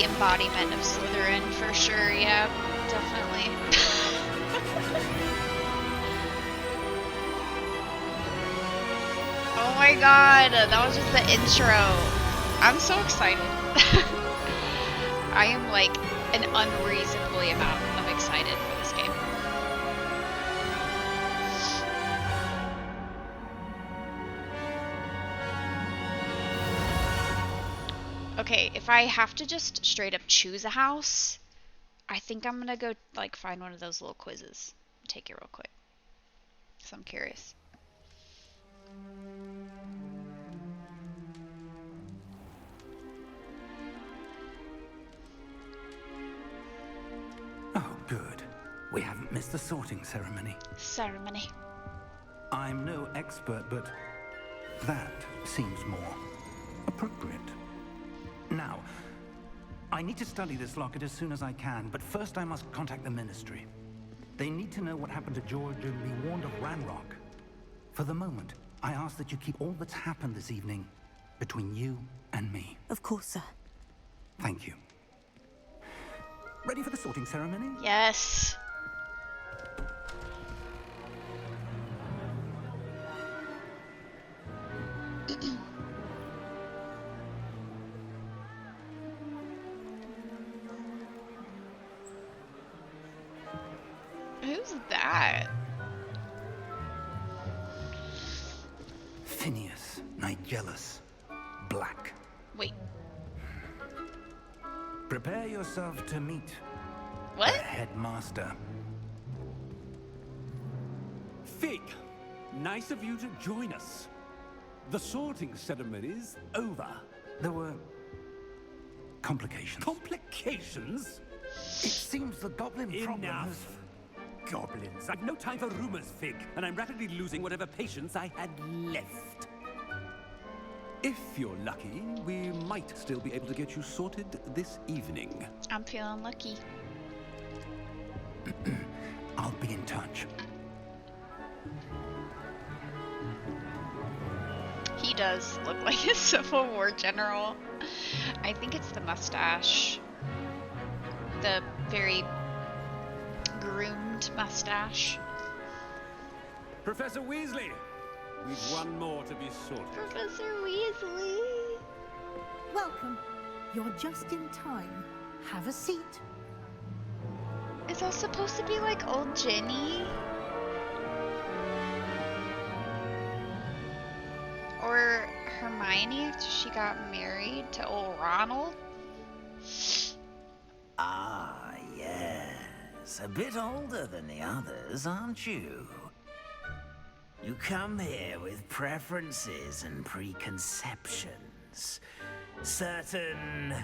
the embodiment of Slytherin for sure, yeah, definitely. Oh my god, that was just the intro. I'm so excited. I am like an unreasonably amount of excited for this game. Okay, if I have to just straight up choose a house, I think I'm gonna go like find one of those little quizzes. Take it real quick. So I'm curious. Oh, good. We haven't missed the sorting ceremony. Ceremony. I'm no expert, but that seems more appropriate. Now, I need to study this locket as soon as I can, but first I must contact the Ministry. They need to know what happened to George and be warned of Ranrock. For the moment, I ask that you keep all that's happened this evening between you and me. Of course, sir. Thank you. Ready for the sorting ceremony? Yes. Who's that? Phineas, Nigellus, Black. Wait. Prepare yourself to meet What? the headmaster. Fig, nice of you to join us. The sorting ceremony's over. There were complications. Complications? It seems the goblin problem has... Enough. Goblins. I've no time for rumors, Fig, and I'm rapidly losing whatever patience I had left. If you're lucky, we might still be able to get you sorted this evening. I'm feeling lucky. I'll be in touch. He does look like a Civil War general. I think it's the mustache. The very groomed mustache. Professor Weasley, we've one more to be sorted. Professor Weasley. Welcome. You're just in time. Have a seat. Is that supposed to be like old Jenny? Or Hermione after she got married to old Ronald? Ah, yes. A bit older than the others, aren't you? You come here with preferences and preconceptions. Certain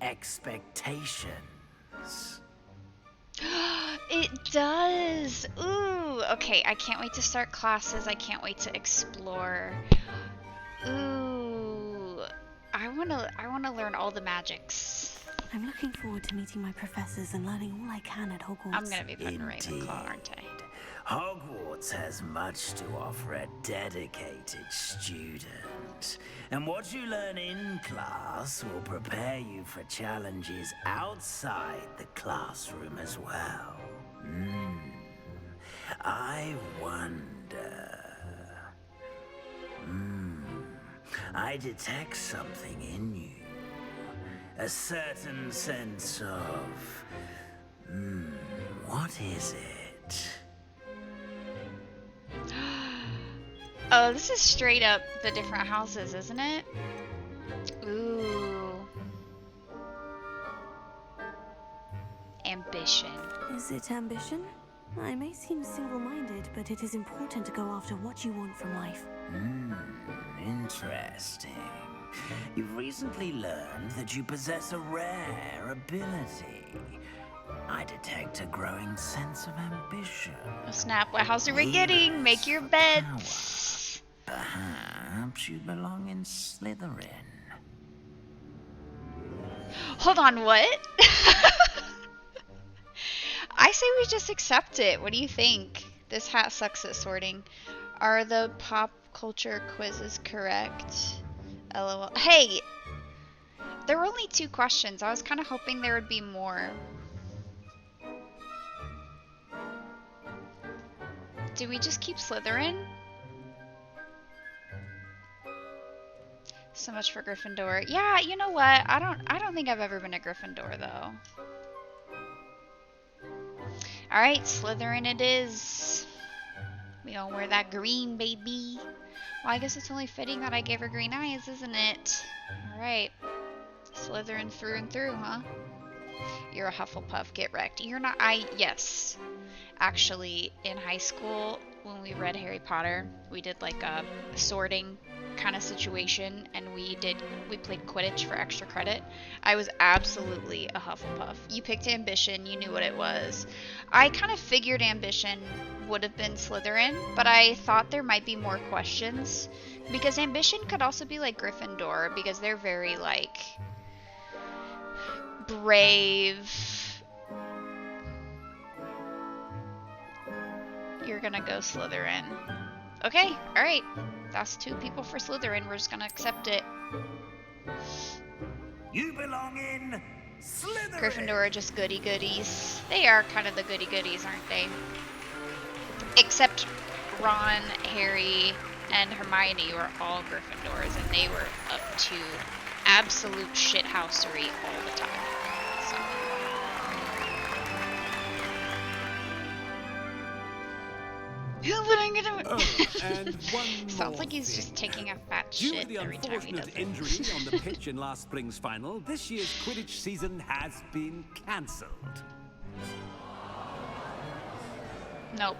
expectations. It does! Ooh! Okay, I can't wait to start classes. I can't wait to explore. Ooh! I wanna learn all the magics. I'm looking forward to meeting my professors and learning all I can at Hogwarts. I'm gonna be putting Ravenclaw, aren't I? Hogwarts has much to offer a dedicated student. And what you learn in class will prepare you for challenges outside the classroom as well. I wonder... I detect something in you. A certain sense of... what is it? Oh, this is straight up the different houses, isn't it? Ooh. Ambition. Is it ambition? I may seem single-minded, but it is important to go after what you want from life. Interesting. You've recently learned that you possess a rare ability. I detect a growing sense of ambition. Oh snap, what house are we getting? Make your bets. Perhaps you belong in Slytherin. Hold on, what? I say we just accept it. What do you think? This hat sucks at sorting. Are the pop culture quizzes correct? LOL. Hey! There were only 2 questions. I was kind of hoping there would be more. Do we just keep Slytherin? So much for Gryffindor. Yeah, you know what? I don't think I've ever been a Gryffindor though. All right, Slytherin it is. We all wear that green, baby. Well, I guess it's only fitting that I gave her green eyes, isn't it? All right. Slytherin through and through, huh? You're a Hufflepuff. Get wrecked. You're not. Yes. Actually, in high school, when we read Harry Potter, we did like a sorting kind of situation, and we played Quidditch for extra credit. I was absolutely a Hufflepuff. You picked Ambition, you knew what it was. I kind of figured Ambition would have been Slytherin, but I thought there might be more questions, because Ambition could also be like Gryffindor, because they're very like brave. You're gonna go Slytherin. Okay, alright. That's 2 people for Slytherin. We're just gonna accept it. You belong in Slytherin. Gryffindor are just goody goodies. They are kind of the goody goodies, aren't they? Except Ron, Harry, and Hermione were all Gryffindors, and they were up to absolute shithousery all the time. So. What I'm gonna... And one Sounds more like he's thing. just taking a fat Due to shit the every time he does unfortunate it. injury on the pitch in last spring's final, this year's Quidditch season has been cancelled. Nope.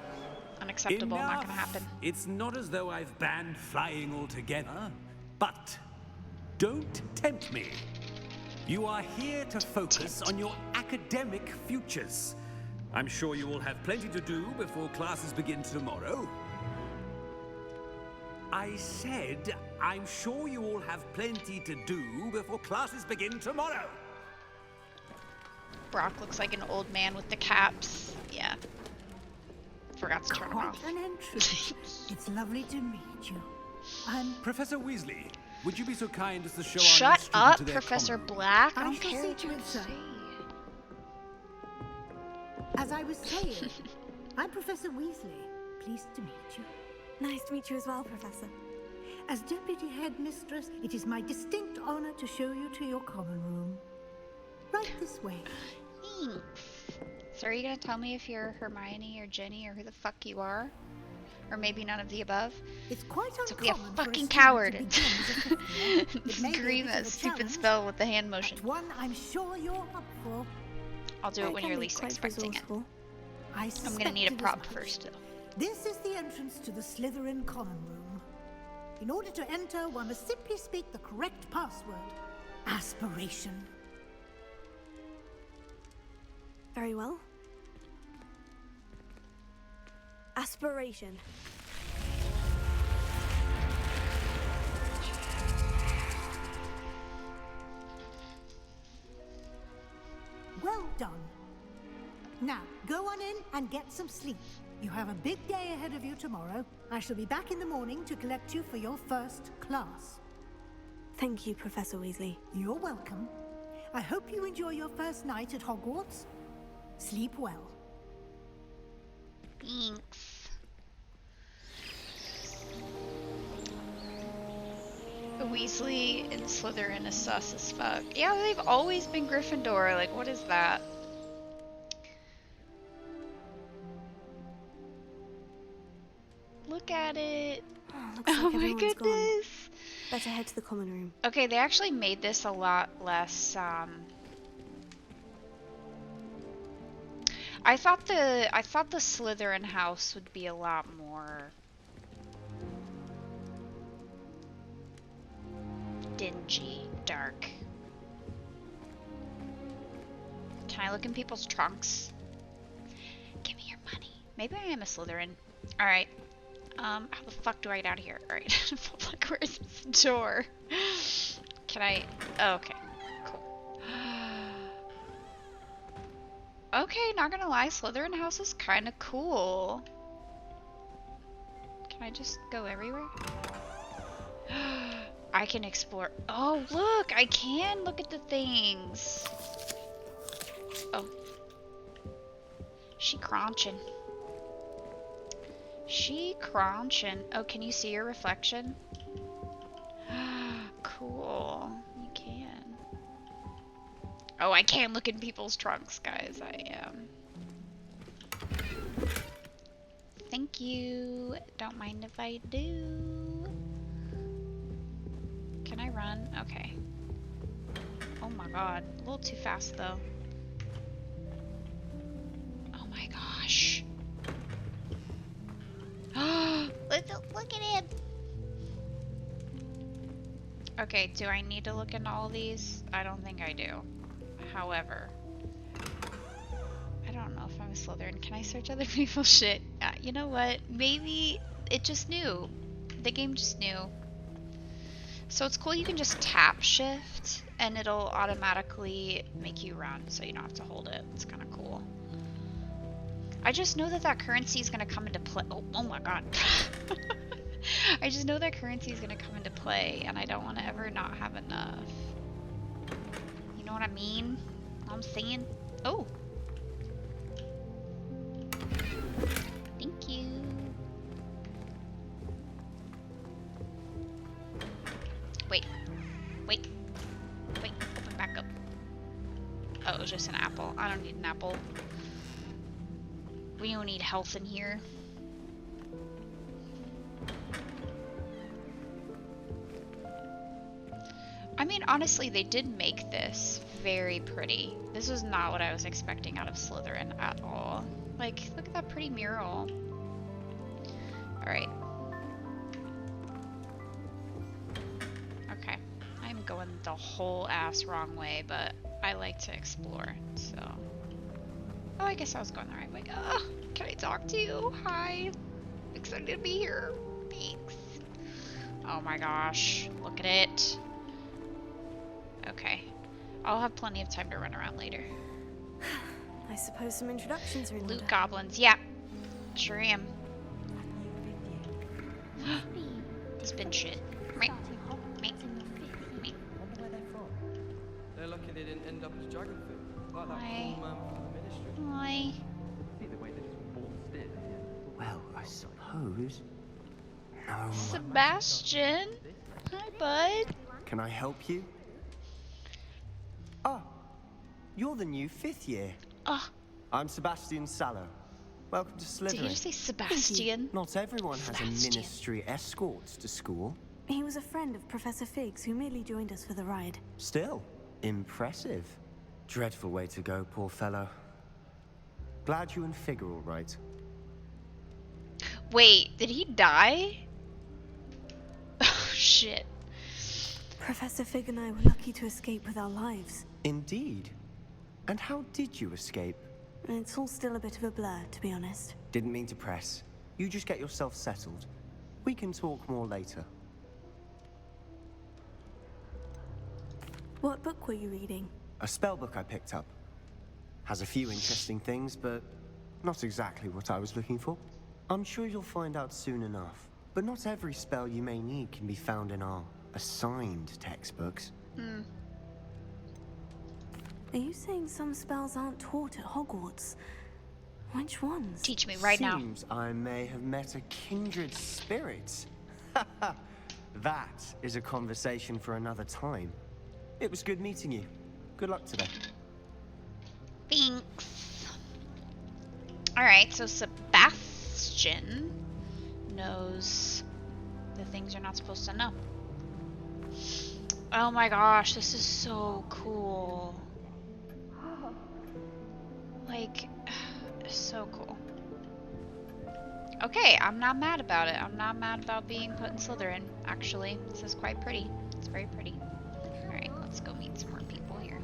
Unacceptable. Not gonna Enough. happen. It's not as though I've banned flying altogether, but don't tempt me. You are here to focus on your academic futures. I'm sure you will have plenty to do before classes begin tomorrow. I said, I'm sure you all have plenty to do before classes begin tomorrow. Brock looks like an old man with the caps. Yeah. Forgot to turn him off. An entrance. It's lovely to meet you. I'm Professor Weasley, would you be so kind as to show our new Shut student up, to their Professor common room? Black. I I don't shall care see what to you it, sir. say. As I was saying, I'm Professor Weasley. Pleased to meet you. Nice to meet you as well, Professor. As Deputy Headmistress, it is my distinct honor to show you to your common room. Right this way. Thanks. So are you gonna tell me if you're Hermione or Ginny or who the fuck you are? Or maybe none of the above? It's quite So be a uncommon for fucking student coward to and begin as a fifth year. It may be a scream bit that of a stupid challenge, spell with the hand motion. but one I'm sure you're up for. I'll do I it when can you're be least quite expecting it. resourceful. I'm gonna need a prop first though. This is the entrance to the Slytherin common room. In order to enter, one must simply speak the correct password. Aspiration. Very well. Aspiration. Well done. Now, go on in and get some sleep. You have a big day ahead of you tomorrow. I shall be back in the morning to collect you for your first class. Thank you, Professor Weasley. You're welcome. I hope you enjoy your first night at Hogwarts. Sleep well. Thanks. Weasley and Slytherin is sus as fuck. Yeah, they've always been Gryffindor. Like, what is that? Look at it. Oh, looks like Oh my everyone's gone. goodness. Better head to the common room. Okay, they actually made this a lot less, I thought the Slytherin house would be a lot more dingy, dark. Can I look in people's trunks? Give me your money. Maybe I am a Slytherin. Alright. How the fuck do I get out of here? Alright. Like, where's this door? Can I... Oh, okay. Cool. Okay, not gonna lie, Slytherin house is kinda cool. Can I just go everywhere? I can explore. Oh, look! I can look at the things. Oh. She crunching. She crunching. Oh, can you see your reflection? Cool. You can. Oh, I can look in people's trunks, guys. I am. Thank you. Don't mind if I do. Can I run? Okay. Oh my god. A little too fast, though. Oh my gosh. Look at him. Okay, do I need to look into all these? I don't think I do. However, I don't know if I'm a Slytherin. Can I search other people's shit? You know what? Maybe it just knew. The game just knew. So it's cool you can just tap shift and it'll automatically make you run so you don't have to hold it. It's kind of cool. I just know that that currency is going to come into play. Oh my god. I just know that currency is going to come into play and I don't want to ever not have enough. You know what I mean? I'm saying. Oh. Thank you. Wait. Wait. Wait. Open back up. Oh, it was just an apple. I don't need an apple. We don't need health in here. I mean, honestly, they did make this very pretty. This was not what I was expecting out of Slytherin at all. Like, look at that pretty mural. Alright. Okay. I'm going the whole ass wrong way, but I like to explore, so... Oh, I guess I was going the right way. Oh, can I talk to you? Hi. Excited to be here. Thanks. Oh my gosh. Look at it. Okay. I'll have plenty of time to run around later. I suppose some introductions are in Loot order. goblins. Yeah. Sure am. Spin shit. Meep. Meep. Meep. They're lucky they didn't end up as dragon food. Like that Hi. poor man from the ministry. Hi. See the way they just bought stead. Well, I suppose. No. Sebastian. Hi, bud. Can I help you? Ah, you're the new 5th year. Oh, I'm Sebastian Sallow. Welcome to Slytherin. did you just say Sebastian? Not everyone has a Sebastian. ministry escort to school. He was a friend of Professor Fig's who merely joined us for the ride. Still, impressive. Dreadful way to go, poor fellow. Glad you and Fig are all right. Wait, did he die? Oh, shit. Professor Fig and I were lucky to escape with our lives. Indeed. And how did you escape? It's all still a bit of a blur, to be honest. Didn't mean to press. You just get yourself settled. We can talk more later. What book were you reading? A spellbook I picked up. Has a few interesting things, but not exactly what I was looking for. I'm sure you'll find out soon enough. But not every spell you may need can be found in our assigned textbooks. Are you saying some spells aren't taught at Hogwarts? Which ones? Teach me right now. Seems I may have met a kindred spirit. That is a conversation for another time. It was good meeting you. Good luck today. Thanks. Alright, so Sebastian knows the things you're not supposed to know. Oh my gosh, this is so cool. Like, so cool. Okay, I'm not mad about it. I'm not mad about being put in Slytherin, actually. This is quite pretty. It's very pretty. Alright, let's go meet some more people here.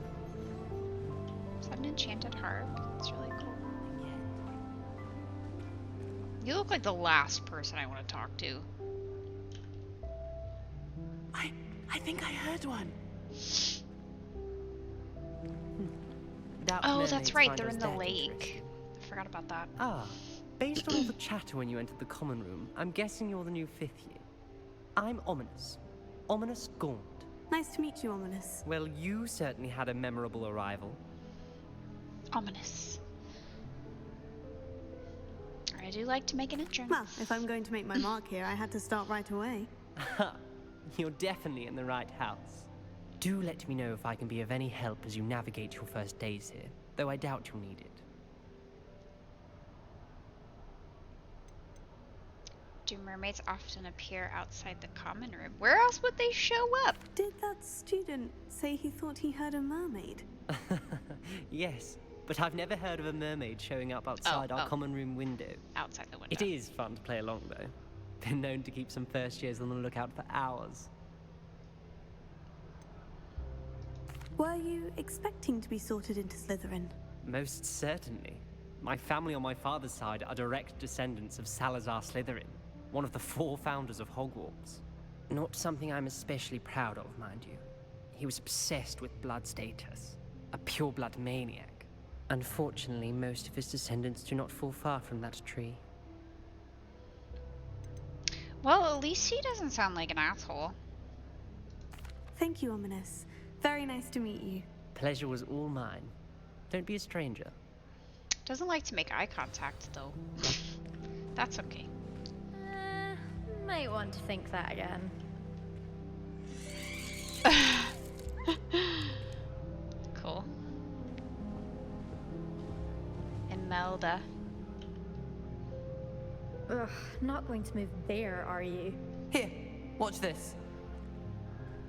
Is that an enchanted harp? It's really cool. You look like the last person I want to talk to. I think I heard one. Oh, that's right. They're in the lake. I forgot about that. Ah, based on all the chatter when you entered the common room, I'm guessing you're the new 5th year. I'm Ominous. Ominous Gaunt. Nice to meet you, Ominous. Well, you certainly had a memorable arrival. Ominous. I do like to make an entrance. Well, if I'm going to make my mark here, I had to start right away. You're definitely in the right house. Do let me know if I can be of any help as you navigate your first days here, though I doubt you'll need it. Do mermaids often appear outside the common room? Where else would they show up? Did that student say he thought he heard a mermaid? Yes, but I've never heard of a mermaid showing up outside our common room window. Outside the window. It is fun to play along, though. Been known to keep some first years on the lookout for hours. Were you expecting to be sorted into Slytherin? Most certainly. My family on my father's side are direct descendants of Salazar Slytherin, one of the 4 founders of Hogwarts. Not something I'm especially proud of, mind you. He was obsessed with blood status, a pure-blood maniac. Unfortunately, most of his descendants do not fall far from that tree. Well, at least he doesn't sound like an asshole. Thank you, Ominous. Very nice to meet you. Pleasure was all mine. Don't be a stranger. Doesn't like to make eye contact, though. That's okay. Might want to think that again. Cool. Imelda. Ugh, not going to move there, are you? Here, watch this.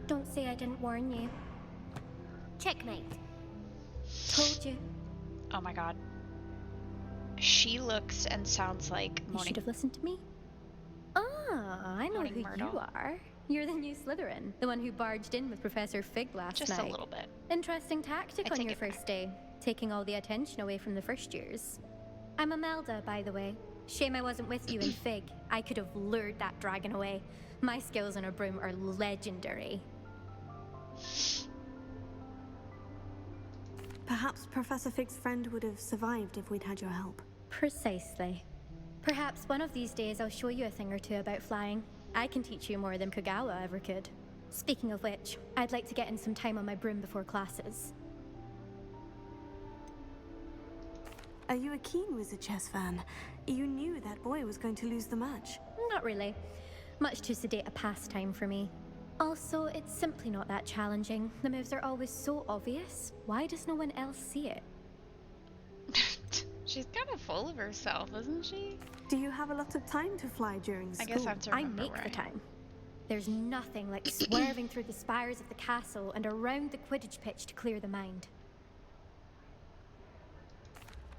Don't say I didn't warn you. Checkmate. Told you. Oh my god. She looks and sounds like You Morning. should have listened to me. Ah, I know Morning who Myrtle. you are. You're the new Slytherin, the one who barged in with Professor Fig last Just night. a little bit. Interesting tactic I on take your it back. first day, taking all the attention away from the first years. I'm Imelda, by the way. Shame I wasn't with you in Fig. I could have lured that dragon away. My skills on a broom are legendary. Perhaps Professor Fig's friend would have survived if we'd had your help. Precisely. Perhaps one of these days I'll show you a thing or two about flying. I can teach you more than Kogawa ever could. Speaking of which, I'd like to get in some time on my broom before classes. Are you a keen Wizard chess fan? You knew that boy was going to lose the match. Not really. Much too sedate a pastime for me. Also, it's simply not that challenging. The moves are always so obvious. Why does no one else see it? She's kind of full of herself, isn't she? Do you have a lot of time to fly during school? I guess I have to I remember make where the time. There's nothing like swerving through the spires of the castle and around the Quidditch pitch to clear the mind.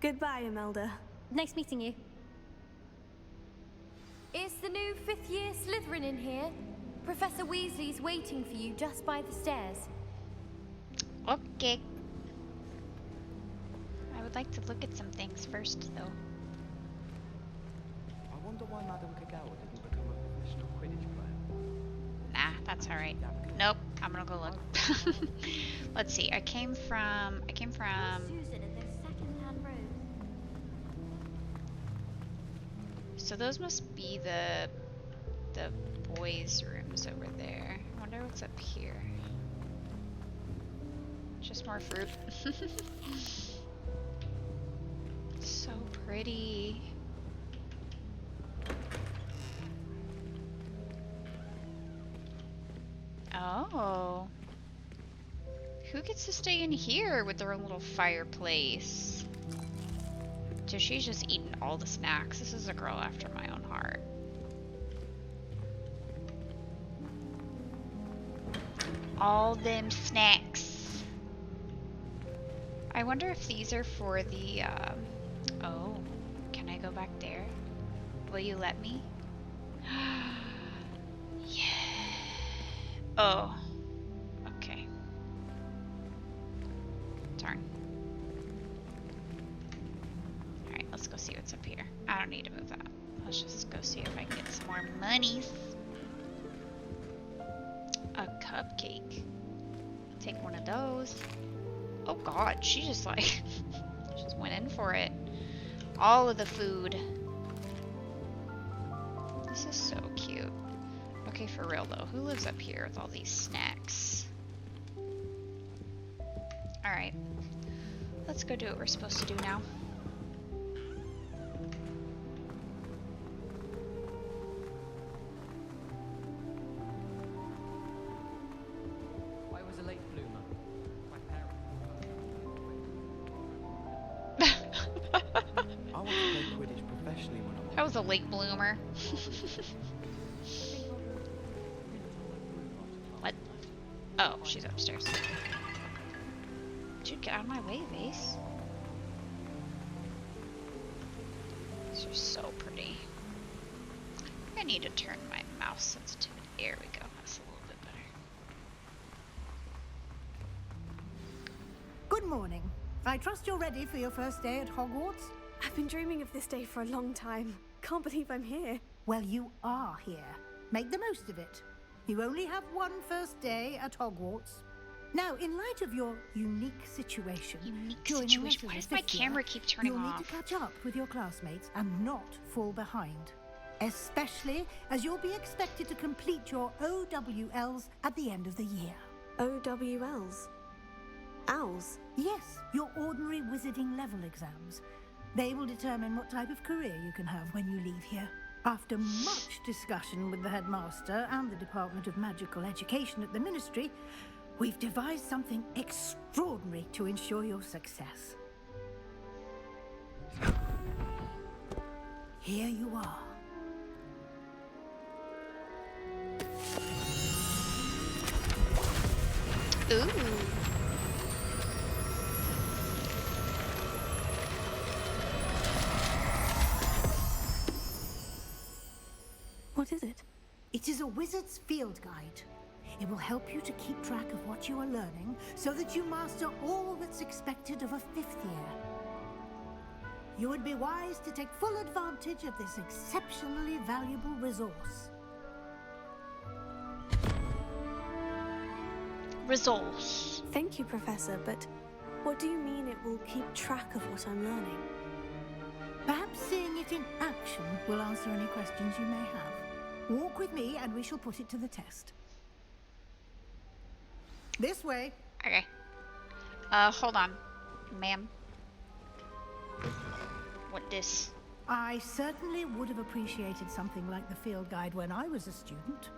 Goodbye, Imelda. Nice meeting you. Is the new 5th year Slytherin in here? Professor Weasley's waiting for you just by the stairs. Okay. I would like to look at some things first, though. I wonder why Madame Kagawa didn't become a professional Quidditch player. Nah, that's alright. Nope, I'm gonna go look. Let's see, I came from... Susan in those second-hand robes. So those must be the boys' rooms over there. I wonder what's up here. Just more fruit. So pretty. Oh. Who gets to stay in here with their own little fireplace? So she's just eating all the snacks. This is a girl after my own heart. All them snacks. I wonder if these are for the, oh, can I go back there? Will you let me? Yeah. Oh. Okay. Darn. Alright, let's go see what's up here. I don't need to move that. Let's just go see if I can get some more monies. A cupcake. Take one of those. Oh god, she just like just went in for it. All of the food. This is so cute. Okay, for real though, who lives up here with all these snacks? Alright. Let's go do what we're supposed to do now. I was a late bloomer. My parents. I want to play Quidditch professionally when I'm I was a late bloomer. What? Oh, she's upstairs. Dude, get out of my way, Vase. These are so pretty. I need to turn my mouse sensitivity. There we go. That's a little bit better. Good morning. I trust you're ready for your first day at Hogwarts? I've been dreaming of this day for a long time. Can't believe I'm here. Well, you are here. Make the most of it. You only have one first day at Hogwarts. Now, in light of your unique situation, Why does my camera keep turning you'll off? need to catch up with your classmates and not fall behind. Especially as you'll be expected to complete your OWLs at the end of the year. OWLs? Owls? Yes, your ordinary wizarding level exams. They will determine what type of career you can have when you leave here. After much discussion with the headmaster and the Department of Magical Education at the Ministry, we've devised something extraordinary to ensure your success. Here you are. Ooh. What is it? It is a wizard's field guide. It will help you to keep track of what you are learning so that you master all that's expected of a fifth year. You would be wise to take full advantage of this exceptionally valuable resource. Resource. Thank you, Professor, but what do you mean it will keep track of what I'm learning? Perhaps seeing it in action will answer any questions you may have. Walk with me and we shall put it to the test. This way. Okay. Hold on, ma'am. What this? I certainly would have appreciated something like the field guide when I was a student.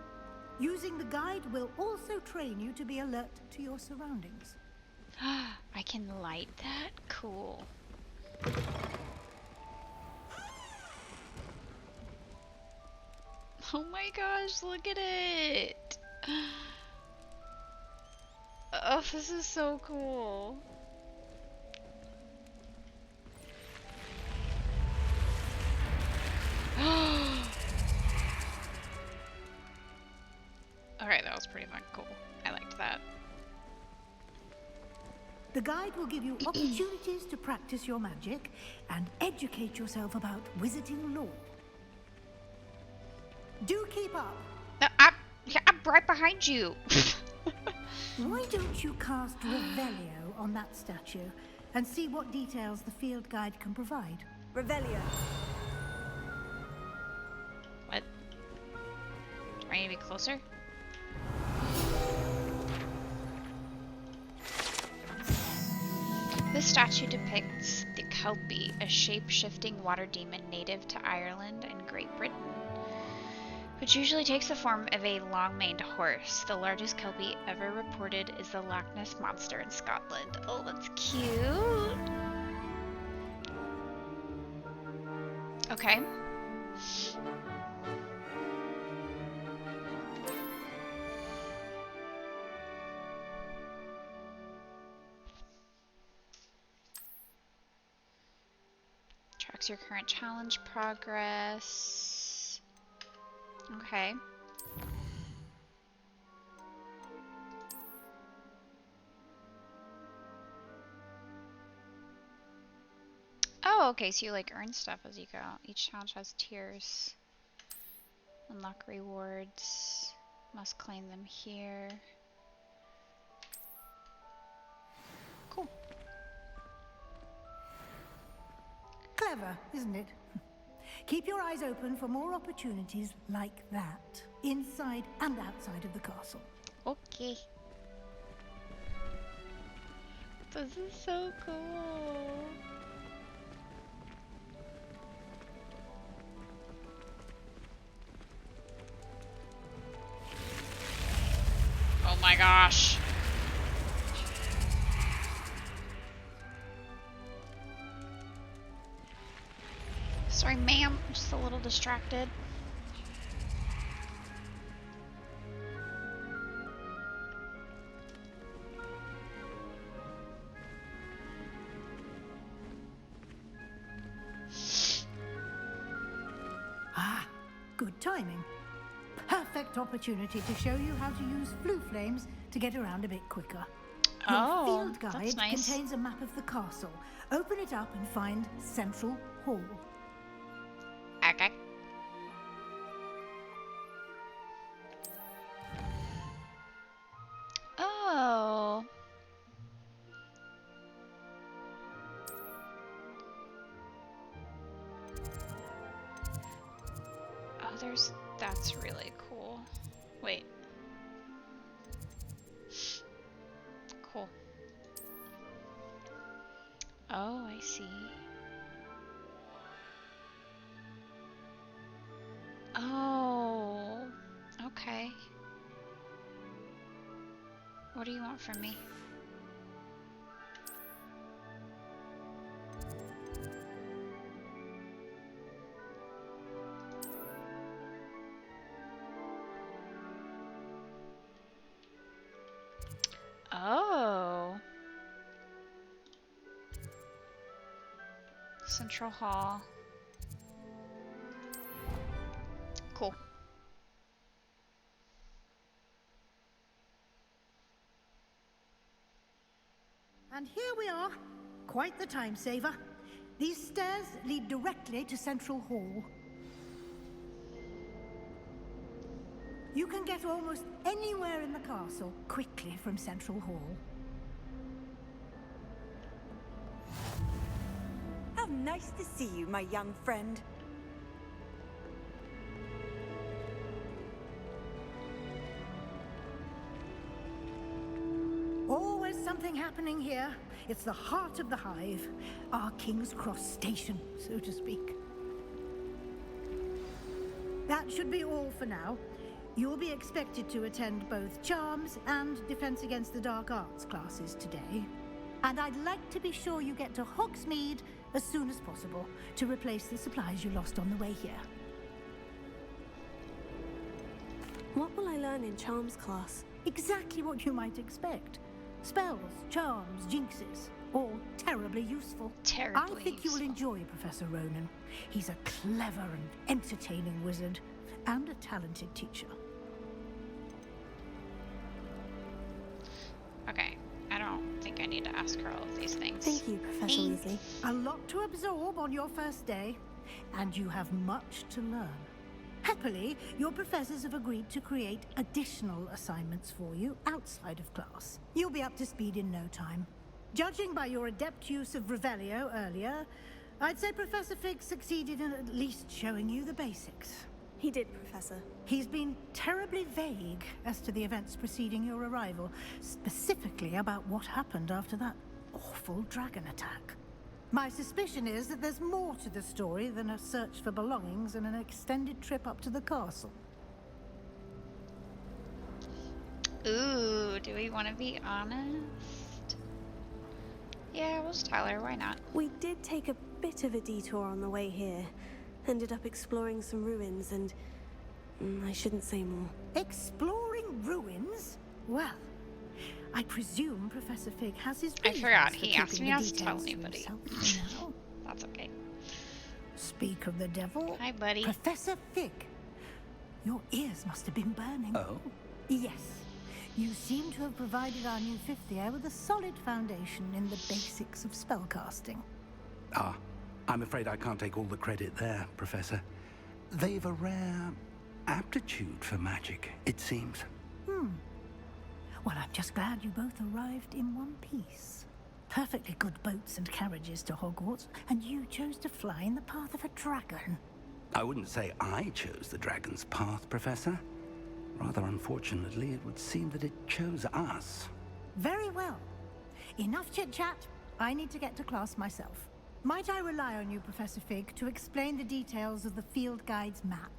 Using the guide will also train you to be alert to your surroundings. I can light that? Cool. Oh my gosh, look at it! Oh, this is so cool. Alright, that was pretty fucking cool. I liked that. The guide will give you opportunities to practice your magic and educate yourself about wizarding lore. Do keep up. No, I'm right behind you. Why don't you cast Revelio on that statue and see what details the field guide can provide? Revelio. What? Do I need to be closer? This statue depicts the Kelpie, a shape-shifting water demon native to Ireland and Great Britain, which usually takes the form of a long-maned horse. The largest Kelpie ever reported is the Loch Ness Monster in Scotland. Oh, that's cute! Okay. Tracks your current challenge progress. Okay. Oh, okay, so you like earn stuff as you go. Each challenge has tiers. Unlock rewards. Must claim them here. Cool. Clever, isn't it? Keep your eyes open for more opportunities like that, inside and outside of the castle. Okay. This is so cool. Oh my gosh. Sorry, ma'am. I'm just a little distracted. Ah, good timing. Perfect opportunity to show you how to use flue flames to get around a bit quicker. Your field guide that's nice. contains a map of the castle. Open it up and find Central Hall. Okay. Oh. Oh, that's really cool. Wait. Cool. Oh, I see. Oh, okay. What do you want from me? Oh. Central Hall. Cool. And here we are. Quite the time saver. These stairs lead directly to Central Hall. You can get almost anywhere in the castle quickly from Central Hall. How nice to see you, my young friend. Always something happening here. It's the heart of the hive, our King's Cross station, so to speak. That should be all for now. You'll be expected to attend both Charms and Defense Against the Dark Arts classes today. And I'd like to be sure you get to Hogsmeade as soon as possible to replace the supplies you lost on the way here. What will I learn in Charms class? Exactly what you might expect. Spells, charms, jinxes, all terribly useful. Terribly I think you will enjoy Professor Ronan. He's a clever and entertaining wizard, and a talented teacher. Okay, I don't think I need to ask her all of these things. Thank you, Professor Weasley. A lot to absorb on your first day, and you have much to learn. Happily, your professors have agreed to create additional assignments for you outside of class. You'll be up to speed in no time. Judging by your adept use of Revelio earlier, I'd say Professor Fig succeeded in at least showing you the basics. He did, Professor. He's been terribly vague as to the events preceding your arrival, specifically about what happened after that awful dragon attack. My suspicion is that there's more to the story than a search for belongings and an extended trip up to the castle. Ooh, do we want to be honest? Yeah, we'll just tell her, why not? We did take a bit of a detour on the way here. Ended up exploring some ruins and... I shouldn't say more. Exploring ruins? Well, I presume Professor Fig has his I reasons forgot, for he asked me keeping not the to tell details to anybody. himself for now. That's okay. Speak of the devil. Hi, buddy. Professor Fig, your ears must have been burning. Oh? Yes. You seem to have provided our new fifth year with a solid foundation in the basics of spellcasting. Ah, I'm afraid I can't take all the credit there, Professor. They've a rare aptitude for magic, it seems. Well, I'm just glad you both arrived in one piece. Perfectly good boats and carriages to Hogwarts, and you chose to fly in the path of a dragon. I wouldn't say I chose the dragon's path, Professor. Rather unfortunately, it would seem that it chose us. Very well. Enough chit-chat. I need to get to class myself. Might I rely on you, Professor Fig, to explain the details of the field guide's map?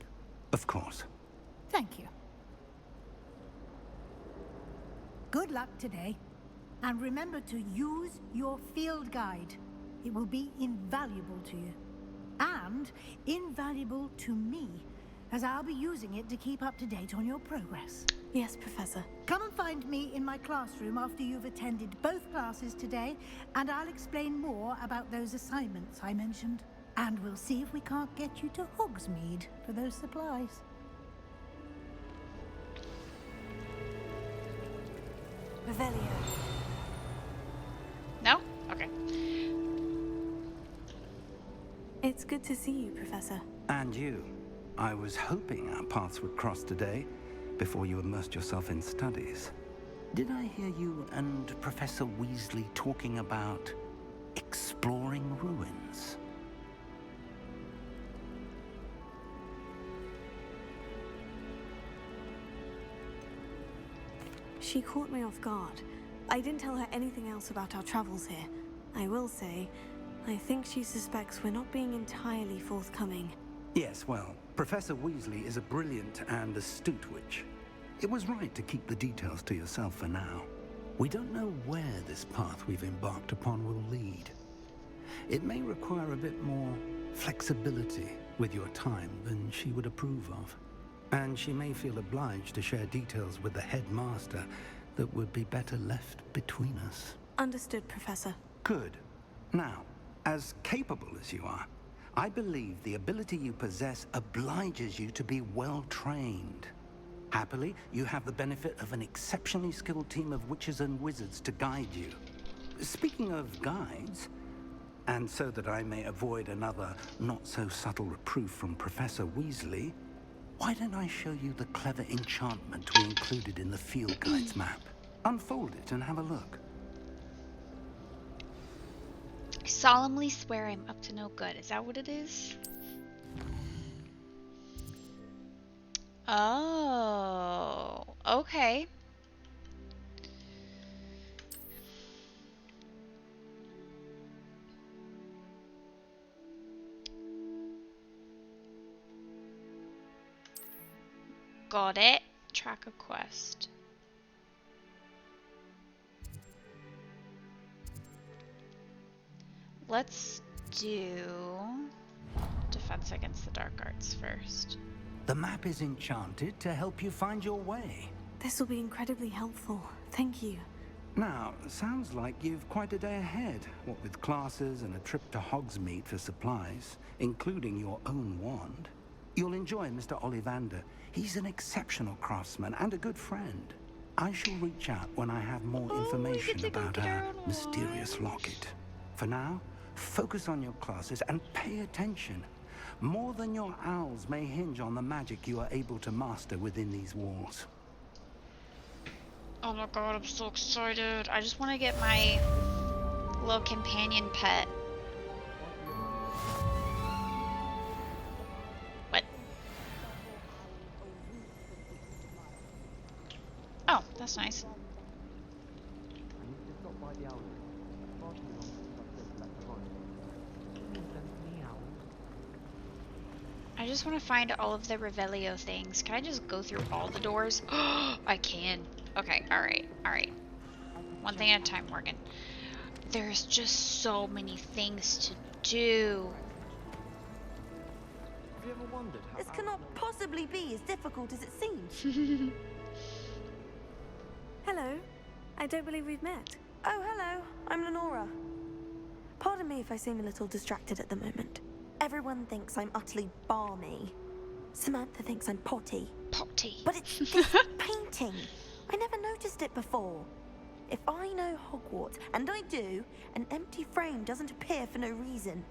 Of course. Thank you. Good luck today. And remember to use your field guide. It will be invaluable to you. And invaluable to me, as I'll be using it to keep up to date on your progress. Yes, Professor. Come and find me in my classroom after you've attended both classes today, and I'll explain more about those assignments I mentioned. And we'll see if we can't get you to Hogsmeade for those supplies. Revelio. No? Okay. It's good to see you, Professor. And you. I was hoping our paths would cross today, before you immersed yourself in studies. Did I hear you and Professor Weasley talking about exploring ruins? She caught me off guard. I didn't tell her anything else about our travels here. I will say, I think she suspects we're not being entirely forthcoming. Yes, well, Professor Weasley is a brilliant and astute witch. It was right to keep the details to yourself for now. We don't know where this path we've embarked upon will lead. It may require a bit more flexibility with your time than she would approve of. And she may feel obliged to share details with the headmaster that would be better left between us. Understood, Professor. Good. Now, as capable as you are, I believe the ability you possess obliges you to be well trained. Happily, you have the benefit of an exceptionally skilled team of witches and wizards to guide you. Speaking of guides, and so that I may avoid another not-so-subtle reproof from Professor Weasley, why don't I show you the clever enchantment we included in the field guide's map? Unfold it and have a look. I solemnly swear I'm up to no good. Is that what it is? Oh, okay. Got it. Track a quest. Let's do defense against the dark arts first. The map is enchanted to help you find your way. This will be incredibly helpful. Thank you. Now, sounds like you've quite a day ahead, what with classes and a trip to Hogsmeade for supplies, including your own wand. You'll enjoy Mr. Ollivander. He's an exceptional craftsman and a good friend. I shall reach out when I have more information about our mysterious locket. For now, focus on your classes and pay attention. More than your owls may hinge on the magic you are able to master within these walls. Oh my god, I'm so excited. I just want to get my little companion pet. What? Oh, that's nice. I just want to find all of the Revelio things. Can I just go through all the doors? I can. Okay, alright, alright. One thing at a time, Morgan. There's just so many things to do. Have you ever wondered how... This cannot possibly be as difficult as it seems. Hello. I don't believe we've met. Oh, hello. I'm Lenora. Pardon me if I seem a little distracted at the moment. Everyone thinks I'm utterly balmy. Samantha thinks I'm potty. Potty. But it's this painting. I never noticed it before. If I know Hogwarts, and I do, an empty frame doesn't appear for no reason.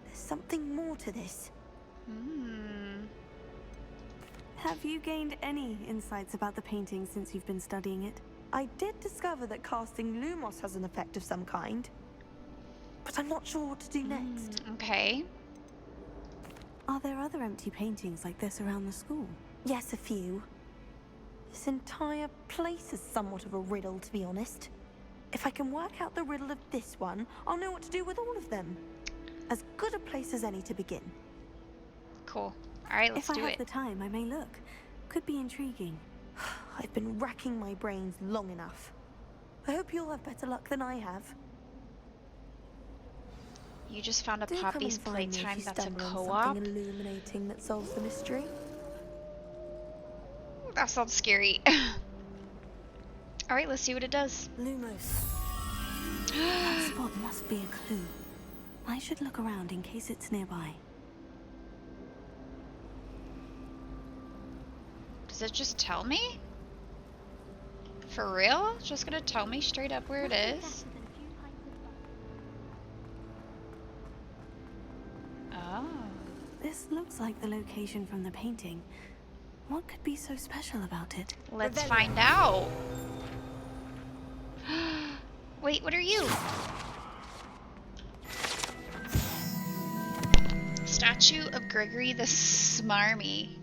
There's something more to this. Have you gained any insights about the painting since you've been studying it? I did discover that casting Lumos has an effect of some kind. But I'm not sure what to do next. Okay. Are there other empty paintings like this around the school? Yes, a few. This entire place is somewhat of a riddle, to be honest. If I can work out the riddle of this one, I'll know what to do with all of them. As good a place as any to begin. Cool. Alright, let's do If I it. have the time, I may look. Could be intriguing. I've been racking my brains long enough. I hope you'll have better luck than I have. You just found a Do come Poppy's and find me if Playtime you that's a stumble on co-op? something illuminating that solves the mystery. That sounds scary. Alright, let's see what it does. Lumos. That spot must be a clue. I should look around in case it's nearby. Does it just tell me? For real? It's just gonna tell me straight up where it is? Oh. This looks like the location from the painting. What could be so special about it? Let's find out. Wait, what are you? Statue of Gregory the Smarmy.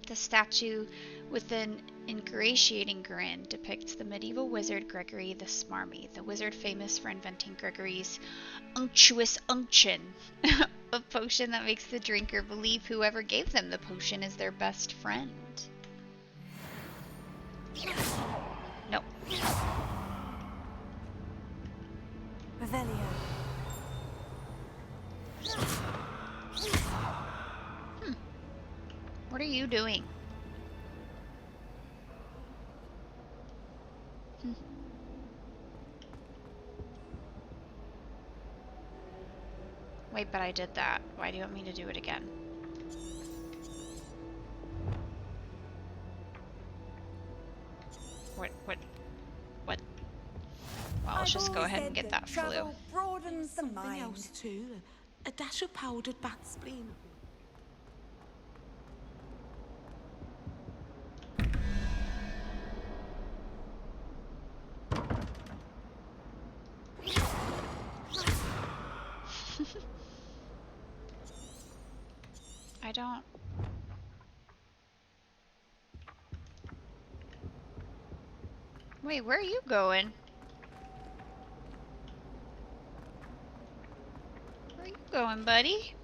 The statue with an ingratiating grin depicts the medieval wizard Gregory the Smarmy, the wizard famous for inventing Gregory's unctuous unction, a potion that makes the drinker believe whoever gave them the potion is their best friend. No. Revelio. What are you doing? Wait, but I did that. Why do you want me to do it again? What? Well, let's just go ahead and get that flu. Broadens the mind. Something else too. A dash of powdered bat spleen. I don't... Wait, where are you going? Where are you going, buddy?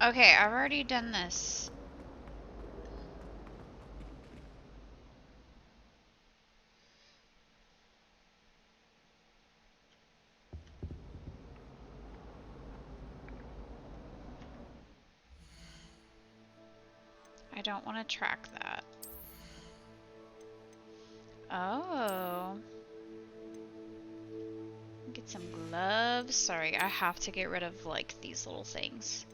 Okay, I've already done this. I don't want to track that. Oh. Get some gloves. Sorry, I have to get rid of like these little things.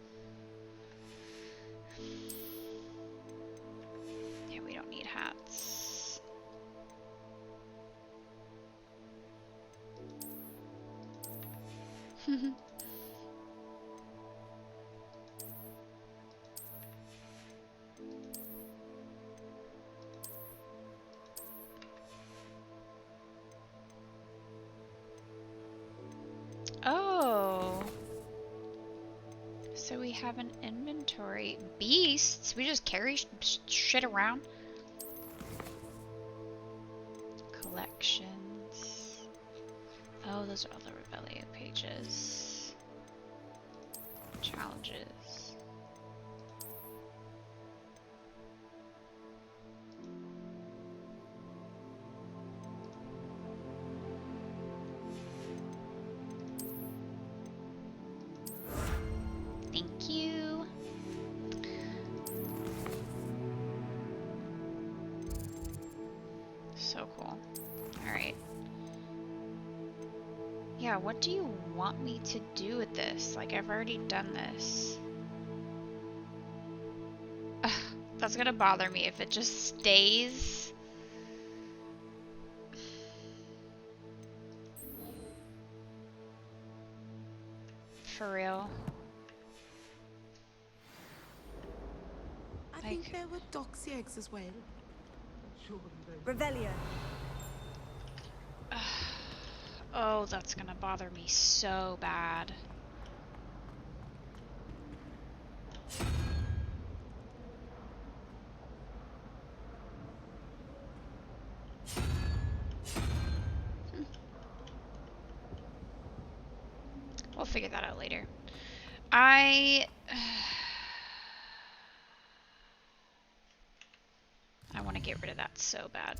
Yeah, we don't need hats. Oh. So we have an inventory. Beasts? We just carry shit around? Collections. Oh, those are all the Revelio pages. Challenges. Thank you. So cool. Alright. Yeah, what do you want me to do with this? Like, I've already done this. Ugh, that's gonna bother me if it just stays. For real. I think there were doxy eggs as well. Revelio. Oh Oh, that's gonna bother me so bad. We'll figure that out later. I want to get rid of that so bad.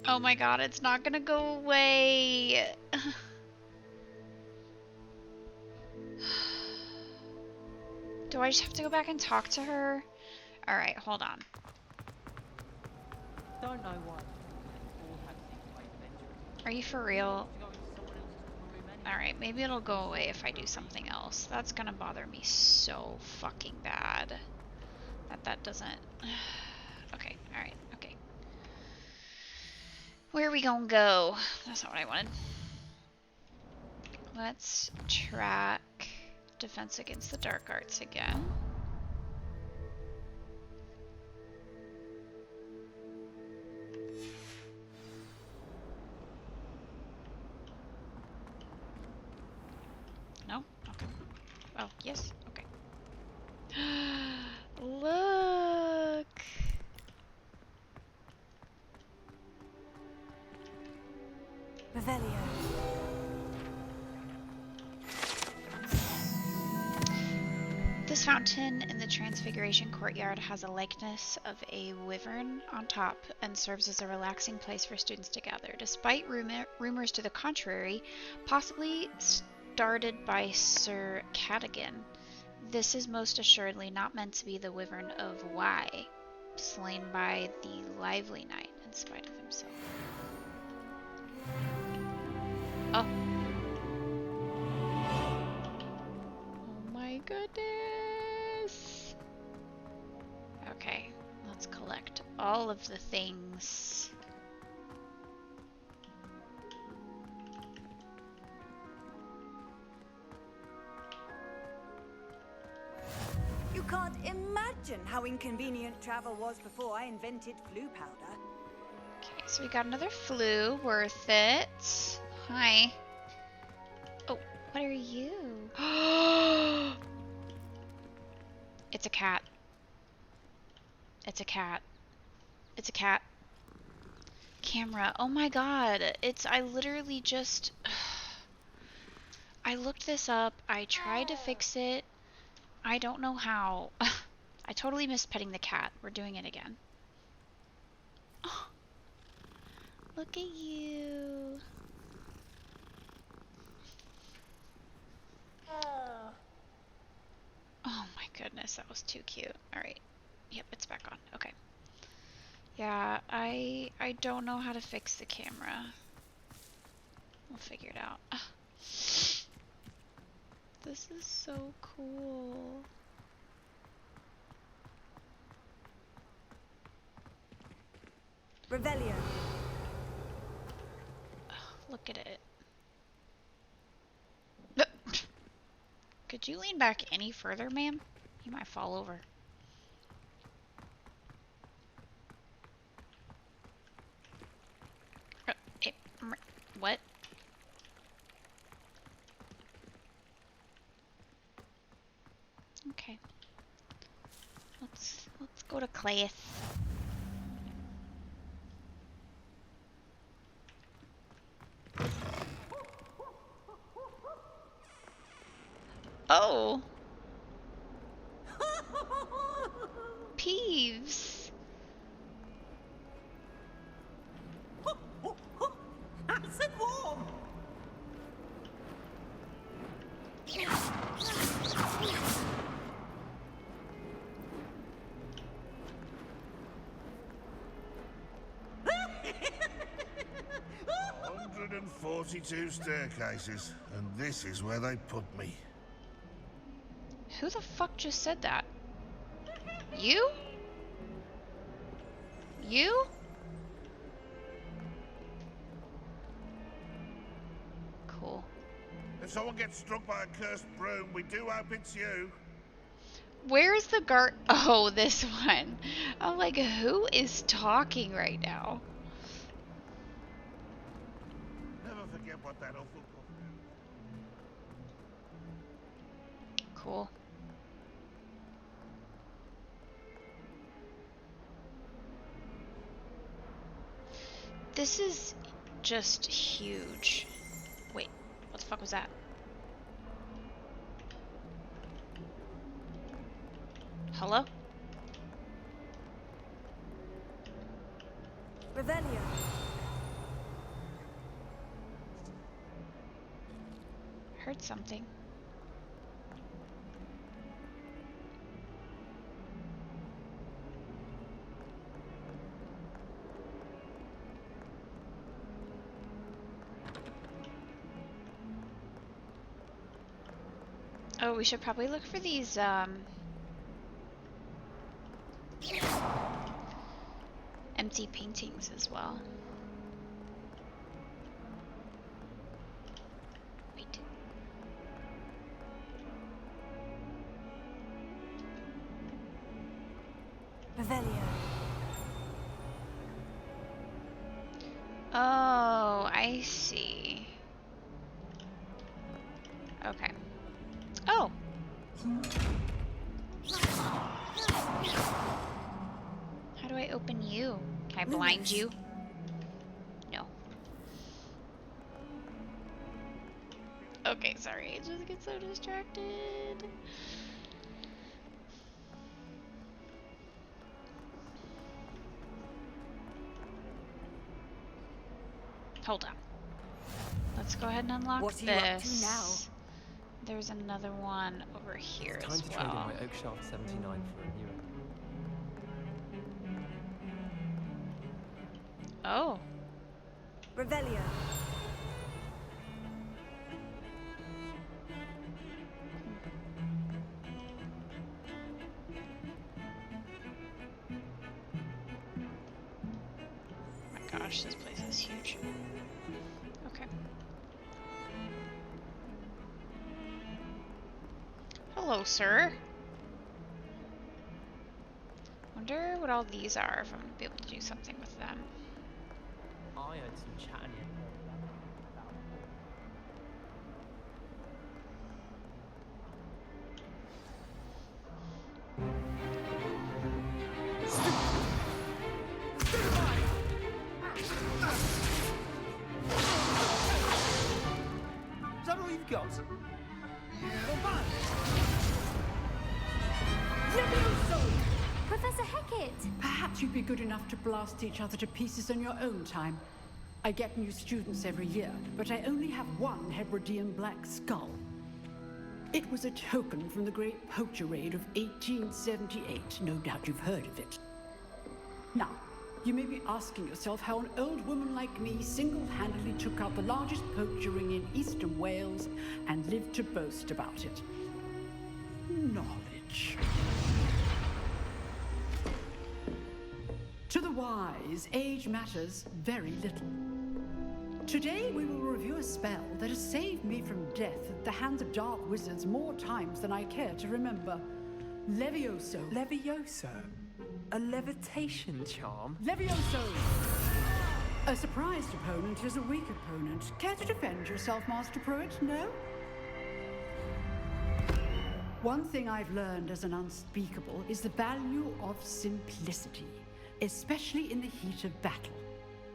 Oh my god, it's not gonna go away. Do I just have to go back and talk to her? Alright, hold on. Don't know why. Are you for real? Alright, maybe it'll go away if I do something else. That's gonna bother me so fucking bad. That doesn't... Okay, alright, okay. Where are we gonna go? That's not what I wanted. Let's track defense against the dark arts again. No? Okay. Oh, yes? Okay. Look! Revelio. This fountain in the Transfiguration Courtyard has a likeness of a wyvern on top and serves as a relaxing place for students to gather. Despite rumors to the contrary, possibly started by Sir Cadogan, this is most assuredly not meant to be the wyvern of Y, slain by the lively knight in spite of himself. Oh. Oh my goodness. Okay, let's collect all of the things. You can't imagine how inconvenient travel was before I invented flu powder. Okay, so we got another flu. Worth it. Hi. Oh, what are you? It's a cat. It's a cat. It's a cat. Camera. Oh my god. I literally just... I looked this up. I tried to fix it. I don't know how. I totally missed petting the cat. We're doing it again. Oh, look at you. Oh my goodness, that was too cute. Alright. Yep, it's back on. Okay. Yeah, I don't know how to fix the camera. We'll figure it out. This is so cool. Revelio. Look at it. Could you lean back any further, ma'am? You might fall over. What? Okay. Let's go to class. Oh. Peeves. Nice and warm. 142 staircases, and this is where they put me. Who the fuck just said that? You? You? Cool. If someone gets struck by a cursed broom, we do hope it's you. Where's the guard? Oh, this one. I'm like, who is talking right now? Never forget what that awful cough is. Cool. This is just huge. Wait, what the fuck was that? Hello? Revelio. Heard something. Oh, we should probably look for these, empty paintings as well. Wait. Revelio. Oh, I see. Okay. Oh! How do I open you? Can I blind you? No. Okay, sorry. I just get so distracted. Hold on. Let's go ahead and unlock What are this. you up to now? There's another one over here It's time as to trade in well. my Oak Shaft 79 for a newer. Oh. Revelio. Oh my gosh, this place is huge. Okay. Hello, sir. Wonder what all these are, if I'm gonna be able to do something with them. I heard some chatting in Is that all you've got? Professor Hecat! Perhaps you'd be good enough to blast each other to pieces in your own time. I get new students every year, but I only have one Hebridean black skull. It was a token from the Great Poacher Raid of 1878. No doubt you've heard of it. Now, you may be asking yourself how an old woman like me single-handedly took out the largest poacher ring in eastern Wales and lived to boast about it. Knowledge. To the wise, age matters very little. Today we will review a spell that has saved me from death at the hands of dark wizards more times than I care to remember. Levioso. Levioso? A levitation charm? Levioso! A surprised opponent is a weak opponent. Care to defend yourself, Master Pruitt? No? One thing I've learned as an unspeakable is the value of simplicity, especially in the heat of battle.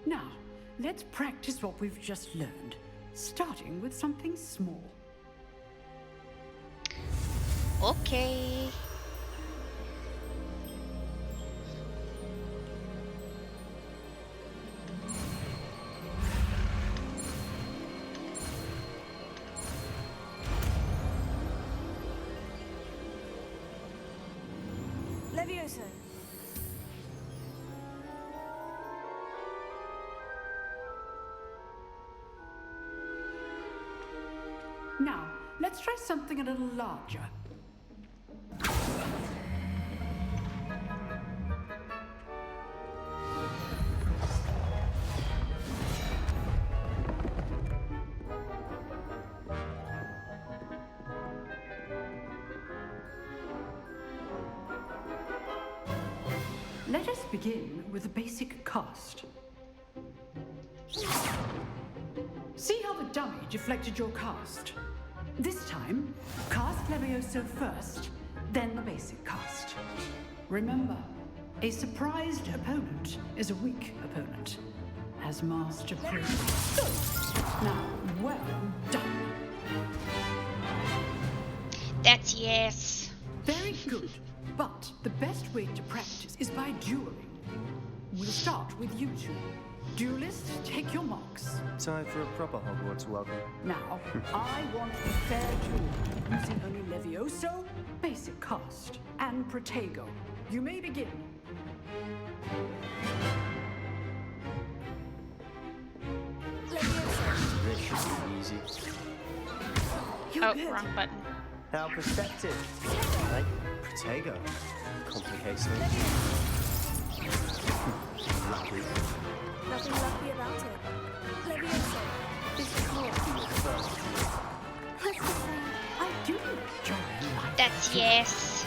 Now, let's practice what we've just learned, starting with something small. Okay. Levioso. Now, let's try something a little larger. Let us begin with the basic cast. See how the dummy deflected your cast? This time, cast Levioso first, then the basic cast. Remember, a surprised opponent is a weak opponent, as Master Priest. Good. Now, well done. That's yes. Very good. But the best way to practice is by dueling. We'll start with you two. Duelists, take your marks. Time for a proper Hogwarts welcome. Now, I want a fair duel, using only Levioso, basic cast, and Protego. You may begin. This should be easy. Oh, wrong button. How perceptive. Right? Protego. Complicates things. Lucky. Nothing lucky about it. Levioso. This can't be your first. I do enjoy life. That's yes.